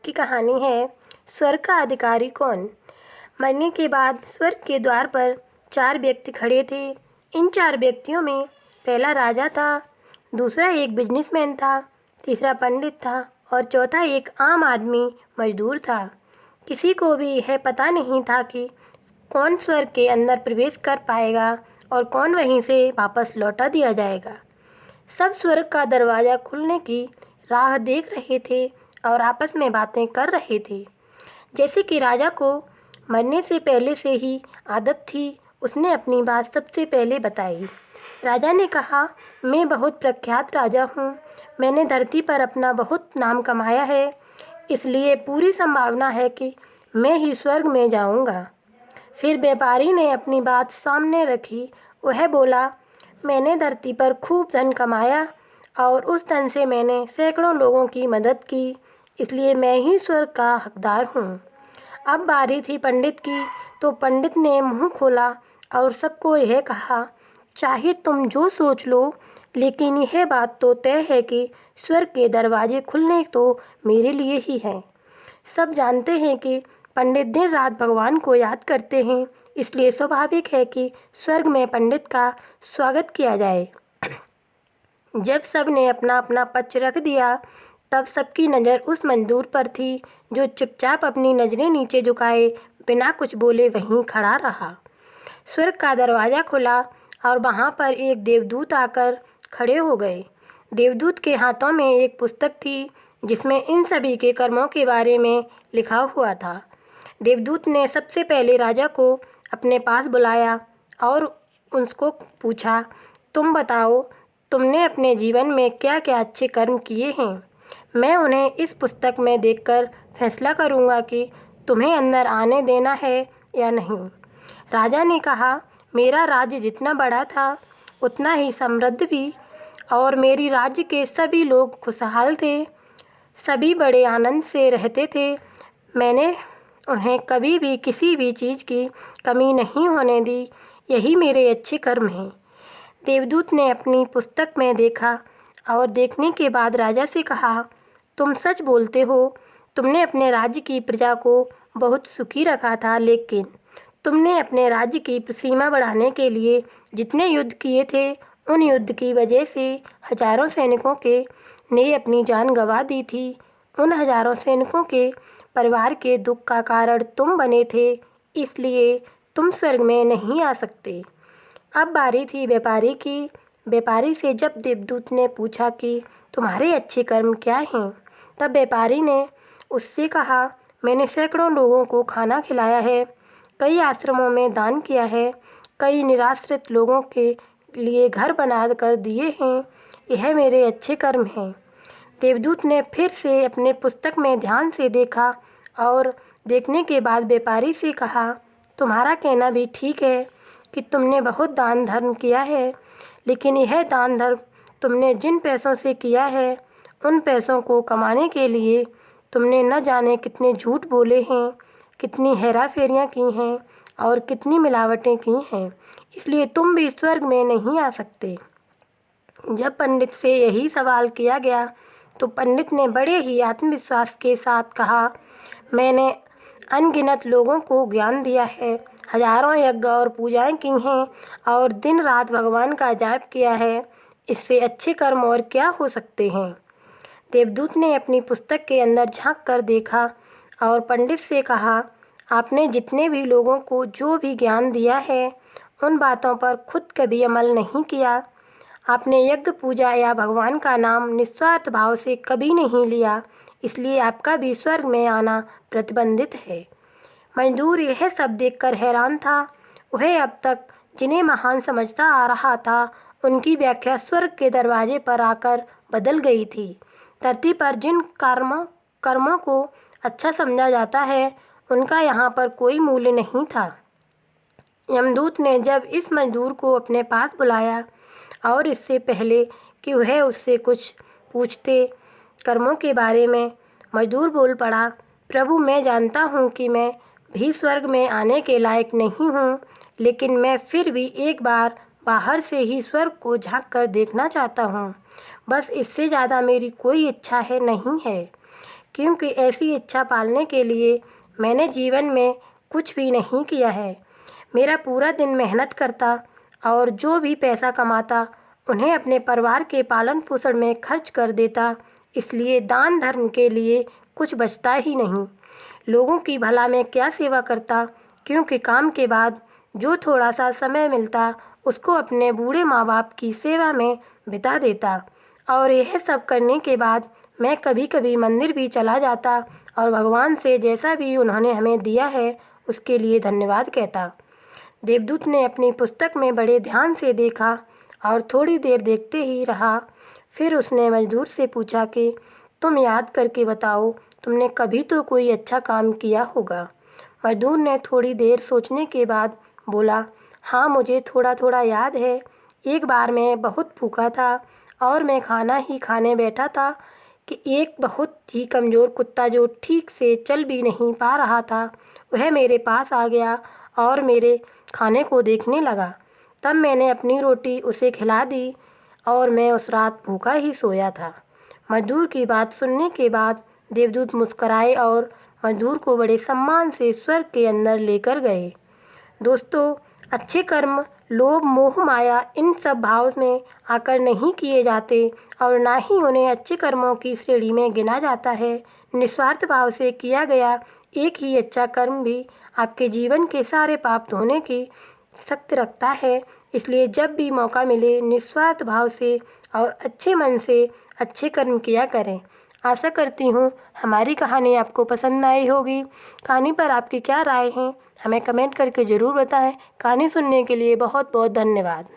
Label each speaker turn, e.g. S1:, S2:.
S1: की कहानी है स्वर्ग का अधिकारी कौन। मरने के बाद स्वर्ग के द्वार पर 4 व्यक्ति खड़े थे। इन 4 व्यक्तियों में पहला राजा था, दूसरा एक बिजनेसमैन था, तीसरा पंडित था और चौथा एक आम आदमी मजदूर था। किसी को भी यह पता नहीं था कि कौन स्वर्ग के अंदर प्रवेश कर पाएगा और कौन वहीं से वापस लौटा दिया जाएगा। सब स्वर्ग का दरवाज़ा खुलने की राह देख रहे थे और आपस में बातें कर रहे थे। जैसे कि राजा को मरने से पहले से ही आदत थी, उसने अपनी बात सबसे पहले बताई। राजा ने कहा, मैं बहुत प्रख्यात राजा हूँ। मैंने धरती पर अपना बहुत नाम कमाया है, इसलिए पूरी संभावना है कि मैं ही स्वर्ग में जाऊँगा। फिर व्यापारी ने अपनी बात सामने रखी। वह बोला, मैंने धरती पर खूब धन कमाया और उस धन से मैंने सैकड़ों लोगों की मदद की, इसलिए मैं ही स्वर्ग का हकदार हूँ। अब बारी थी पंडित की, तो पंडित ने मुंह खोला और सबको यह कहा, चाहे तुम जो सोच लो, लेकिन यह बात तो तय है कि स्वर्ग के दरवाजे खुलने तो मेरे लिए ही हैं। सब जानते हैं कि पंडित दिन रात भगवान को याद करते हैं, इसलिए स्वाभाविक है कि स्वर्ग में पंडित का स्वागत किया जाए। जब सब ने अपना अपना पक्ष रख दिया, तब सबकी नज़र उस मजदूर पर थी जो चुपचाप अपनी नज़रें नीचे झुकाए बिना कुछ बोले वहीं खड़ा रहा। स्वर्ग का दरवाज़ा खुला और वहाँ पर एक देवदूत आकर खड़े हो गए। देवदूत के हाथों में एक पुस्तक थी जिसमें इन सभी के कर्मों के बारे में लिखा हुआ था। देवदूत ने सबसे पहले राजा को अपने पास बुलाया और उसको पूछा, तुम बताओ, तुमने अपने जीवन में क्या क्या अच्छे कर्म किए हैं। मैं उन्हें इस पुस्तक में देखकर फैसला करूंगा कि तुम्हें अंदर आने देना है या नहीं। राजा ने कहा, मेरा राज्य जितना बड़ा था उतना ही समृद्ध भी, और मेरी राज्य के सभी लोग खुशहाल थे, सभी बड़े आनंद से रहते थे। मैंने उन्हें कभी भी किसी भी चीज़ की कमी नहीं होने दी। यही मेरे अच्छे कर्म हैं। देवदूत ने अपनी पुस्तक में देखा और देखने के बाद राजा से कहा, तुम सच बोलते हो। तुमने अपने राज्य की प्रजा को बहुत सुखी रखा था, लेकिन तुमने अपने राज्य की सीमा बढ़ाने के लिए जितने युद्ध किए थे, उन युद्ध की वजह से हजारों सैनिकों के ने अपनी जान गंवा दी थी। उन हजारों सैनिकों के परिवार के दुख का कारण तुम बने थे, इसलिए तुम स्वर्ग में नहीं आ सकते। अब बारी थी व्यापारी की। व्यापारी से जब देवदूत ने पूछा कि तुम्हारे अच्छे कर्म क्या हैं, तब व्यापारी ने उससे कहा, मैंने सैकड़ों लोगों को खाना खिलाया है, कई आश्रमों में दान किया है, कई निराश्रित लोगों के लिए घर बना कर दिए हैं। यह मेरे अच्छे कर्म हैं। देवदूत ने फिर से अपने पुस्तक में ध्यान से देखा और देखने के बाद व्यापारी से कहा, तुम्हारा कहना भी ठीक है कि तुमने बहुत दान धर्म किया है, लेकिन यह दान धर्म तुमने जिन पैसों से किया है, उन पैसों को कमाने के लिए तुमने न जाने कितने झूठ बोले हैं, कितनी हेरा फेरियाँ की हैं और कितनी मिलावटें की हैं, इसलिए तुम भी स्वर्ग में नहीं आ सकते। जब पंडित से यही सवाल किया गया, तो पंडित ने बड़े ही आत्मविश्वास के साथ कहा, मैंने अनगिनत लोगों को ज्ञान दिया है, हजारों यज्ञ और पूजाएं की हैं और दिन रात भगवान का जाप किया है। इससे अच्छे कर्म और क्या हो सकते हैं। देवदूत ने अपनी पुस्तक के अंदर झांक कर देखा और पंडित से कहा, आपने जितने भी लोगों को जो भी ज्ञान दिया है, उन बातों पर खुद कभी अमल नहीं किया। आपने यज्ञ पूजा या भगवान का नाम निस्वार्थ भाव से कभी नहीं लिया, इसलिए आपका भी स्वर्ग में आना प्रतिबंधित है। मजदूर यह सब देखकर हैरान था। वह अब तक जिन्हें महान समझता आ रहा था, उनकी व्याख्या स्वर्ग के दरवाजे पर आकर बदल गई थी। धरती पर जिन कर्मों को अच्छा समझा जाता है, उनका यहाँ पर कोई मूल्य नहीं था। यमदूत ने जब इस मजदूर को अपने पास बुलाया और इससे पहले कि वह उससे कुछ पूछते कर्मों के बारे में, मजदूर बोल पड़ा, प्रभु, मैं जानता हूँ कि मैं भी स्वर्ग में आने के लायक नहीं हूँ, लेकिन मैं फिर भी एक बार बाहर से ही स्वर्ग को झांक कर देखना चाहता हूँ। बस इससे ज़्यादा मेरी कोई इच्छा नहीं है। क्योंकि ऐसी इच्छा पालने के लिए मैंने जीवन में कुछ भी नहीं किया है। मेरा पूरा दिन मेहनत करता और जो भी पैसा कमाता उन्हें अपने परिवार के पालन पोषण में खर्च कर देता, इसलिए दान धर्म के लिए कुछ बचता ही नहीं। लोगों की भला में क्या सेवा करता, क्योंकि काम के बाद जो थोड़ा सा समय मिलता उसको अपने बूढ़े माँ बाप की सेवा में बिता देता। और यह सब करने के बाद मैं कभी कभी मंदिर भी चला जाता और भगवान से जैसा भी उन्होंने हमें दिया है उसके लिए धन्यवाद कहता। देवदूत ने अपनी पुस्तक में बड़े ध्यान से देखा और थोड़ी देर देखते ही रहा। फिर उसने मजदूर से पूछा कि तुम याद करके बताओ, तुमने कभी तो कोई अच्छा काम किया होगा। मजदूर ने थोड़ी देर सोचने के बाद बोला, हाँ मुझे थोड़ा थोड़ा याद है। एक बार मैं बहुत भूखा था और मैं खाना ही खाने बैठा था कि एक बहुत ही कमज़ोर कुत्ता जो ठीक से चल भी नहीं पा रहा था वह मेरे पास आ गया और मेरे खाने को देखने लगा। तब मैंने अपनी रोटी उसे खिला दी और मैं उस रात भूखा ही सोया था। मजदूर की बात सुनने के बाद देवदूत मुस्कराए और मजदूर को बड़े सम्मान से स्वर्ग के अंदर लेकर गए। दोस्तों, अच्छे कर्म लोभ मोह माया इन सब भाव में आकर नहीं किए जाते और ना ही उन्हें अच्छे कर्मों की श्रेणी में गिना जाता है। निस्वार्थ भाव से किया गया एक ही अच्छा कर्म भी आपके जीवन के सारे पाप धोने की शक्ति रखता है। इसलिए जब भी मौका मिले निस्वार्थ भाव से और अच्छे मन से अच्छे कर्म किया करें। आशा करती हूँ हमारी कहानी आपको पसंद आई होगी। कहानी पर आपकी क्या राय है हमें कमेंट करके ज़रूर बताएं। कहानी सुनने के लिए बहुत बहुत धन्यवाद।